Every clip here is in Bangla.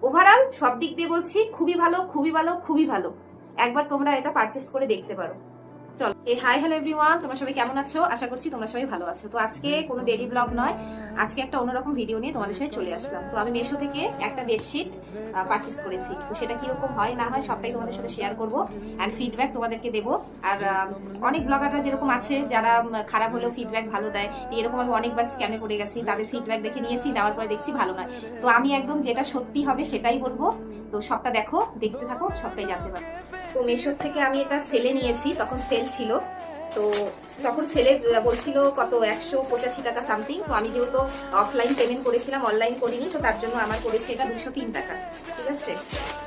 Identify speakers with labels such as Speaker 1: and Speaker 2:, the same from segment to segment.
Speaker 1: ওভারঅল সব দিক দিয়ে বলছি খুবই ভালো, খুবই ভালো, খুবই ভালো। একবার তোমরা এটা পারচেস করে দেখতে পারো। চলো, হাই হ্যালো এভরিওয়ান, তোমরা সবাই কেমন আছো? আশা করছি তোমরা সবাই ভালো আছো। তো আজকে কোনো ডেইলি ব্লগ নয়, আজকে একটা অন্যরকম ভিডিও নিয়ে তোমাদের সাথে চলে আসলাম। তো আমি মেশো থেকে একটা বেডশিট পারচেস করেছি। তো সেটা কিরকম হয় না হয় সবটাই তোমাদের সাথে শেয়ার করবো, অ্যান্ড ফিডব্যাক তোমাদেরকে দেবো। আর অনেক ব্লগাররা যেরকম আছে যারা খারাপ হলেও ফিডব্যাক ভালো দেয়, এরকম আমি অনেকবার স্ক্যামে পড়ে গেছি, তাদের ফিডব্যাক দেখে নিয়েছি, নেওয়ার পরে দেখছি ভালো নয়। তো আমি একদম যেটা সত্যি হবে সেটাই বলবো। তো সবটা দেখো, দেখতে থাকো, সবটাই জানতে পারো। তো মেশোর থেকে আমি এটা সেলে নিয়েছি, তখন সেল ছিল। তো তখন সেলে বলছিল কত 185 টাকা সামথিং। তো আমি যেহেতু অফলাইন পেমেন্ট করেছিলাম, অনলাইন করিনি, তো তার জন্য আমার পড়েছে এটা 203 টাকা। ঠিক আছে,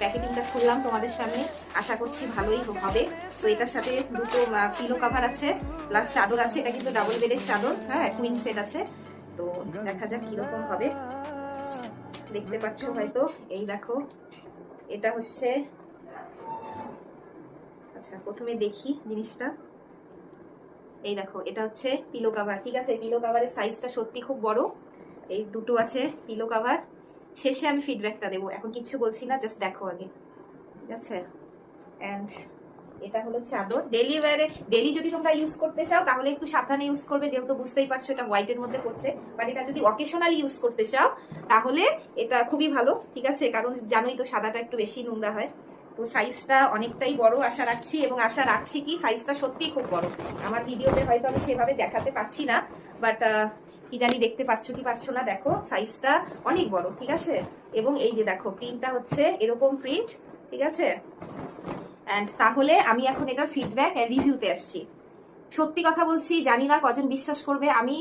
Speaker 1: প্যাকেটিংটা খুললাম তোমাদের সামনে, আশা করছি ভালোই হবে। তো এটার সাথে দুটো পিলো কাভার আছে, প্লাস চাদর আছে। এটা কিন্তু ডাবল বেডের চাদর, হ্যাঁ, কুইন সেট আছে। তো দেখা যাক কিরকম হবে। দেখতে পাচ্ছ হয়তো, এই দেখো, এটা হচ্ছে, আচ্ছা প্রথমে দেখি জিনিসটা। এই দেখো, এটা হচ্ছে পিলো কাভার। ঠিক আছে, পিলো কাভারের সাইজটা সত্যি খুব বড়। এই দুটো আছে পিলো কাভার। শেষে আমি ফিডব্যাকটা দেবো, এখন কিচ্ছু বলছি না, জাস্ট দেখো আগে। ঠিক আছে, এন্ড এটা হলো চাদর। ডেলি ওয়ারে, ডেলি যদি তোমরা ইউজ করতে চাও তাহলে একটু সাবধানে ইউজ করবে, যেহেতু বুঝতেই পারছো এটা হোয়াইটের মধ্যে পড়ছে। বাট এটা যদি অকেশনালি ইউজ করতে চাও তাহলে এটা খুবই ভালো। ঠিক আছে, কারণ জানোই তো সাদাটা একটু বেশি নোংরা হয়। তো সাইজটা অনেকটাই বড় আশা রাখছি, এবং আশা রাখছি কি সাইজটা সত্যি খুব বড়। আমার ভিডিওতে হয়তো আমি সেভাবে দেখাতে পাচ্ছি না, বাট কি জানি দেখতে পাচ্ছ কি পাচ্ছ না, দেখো সাইজটা অনেক বড়। ঠিক আছে, এবং এই যে দেখো প্রিন্টটা হচ্ছে এরকম প্রিন্ট। ঠিক আছে, এন্ড তাহলে আমি এখন এটার ফিডব্যাক রিভিউতে আসছি। সত্যি কথা বলছি, জানি না কজন বিশ্বাস করবে, আমি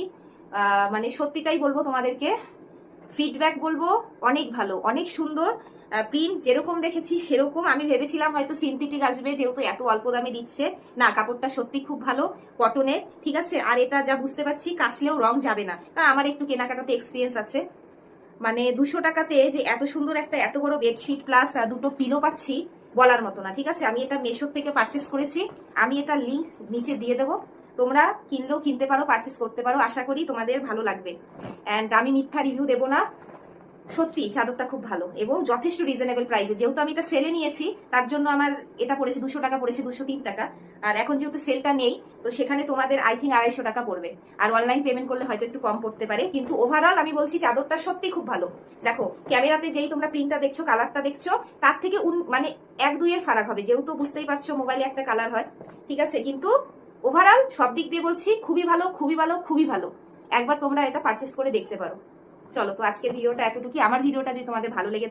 Speaker 1: মানে সত্যিটাই বলবো তোমাদেরকে। ফিডব্যাক বলবো অনেক ভালো, অনেক সুন্দর। প্রিন্ট যেরকম দেখেছি সেরকম। আমি ভেবেছিলাম হয়তো সিনথেটিক আসবে, যেহেতু এত অল্প দামে দিচ্ছে। না, কাপড়টা সত্যি খুব ভালো, কটনের। ঠিক আছে, আর এটা যা বুঝতে পারছি কাচলেও রং যাবে না, কারণ আমার একটু কেনাকাটাতে এক্সপিরিয়েন্স আছে। মানে 200 টাকাতে যে এত সুন্দর একটা এত বড় বেডশিট প্লাস দুটো পিলো পাচ্ছি, বলার মতো না। ঠিক আছে, আমি এটা মেশো থেকে পারচেস করেছি, আমি এটা লিংক নিচে দিয়ে দেবো। তোমরা কিনলেও কিনতে পারো, পারচেস করতে পারো, আশা করি তোমাদের ভালো লাগবে। এন্ড আমি মিথ্যা রিভিউ দেবো না, সত্যি চাদরটা খুব ভালো এবং যথেষ্ট রিজনেবল প্রাইসে। যেহেতু আমি এটা সেলে নিয়েছি তার জন্য আমার এটা পড়েছে 200 টাকা, পড়েছে 203 টাকা। আর এখন যেহেতু সেলটা নেই, তো সেখানে তোমাদের আই থিঙ্ক 250 টাকা পড়বে। আর অনলাইন পেমেন্ট করলে হয়তো একটু কম পড়তে পারে, কিন্তু ওভারঅল আমি বলছি চাদরটা সত্যি খুব ভালো। দেখো ক্যামেরাতে যেই তোমরা প্রিন্টটা দেখছো, কালারটা দেখছো, তার থেকে মানে 1-2 এর ফারাক হবে, যেহেতু বুঝতেই পারছো মোবাইলে একটা কালার হয়। ঠিক আছে, কিন্তু ওভারঅল সব দিক দিয়ে বলছি খুবই ভালো, খুবই ভালো, খুবই ভালো। একবার তোমরা এটা পারচেস করে দেখতে পারো। চলো, তো আজকের ভিডিওটা এতটুকুই। আমার ভিডিওটা যদি তোমাদের ভালো লেগে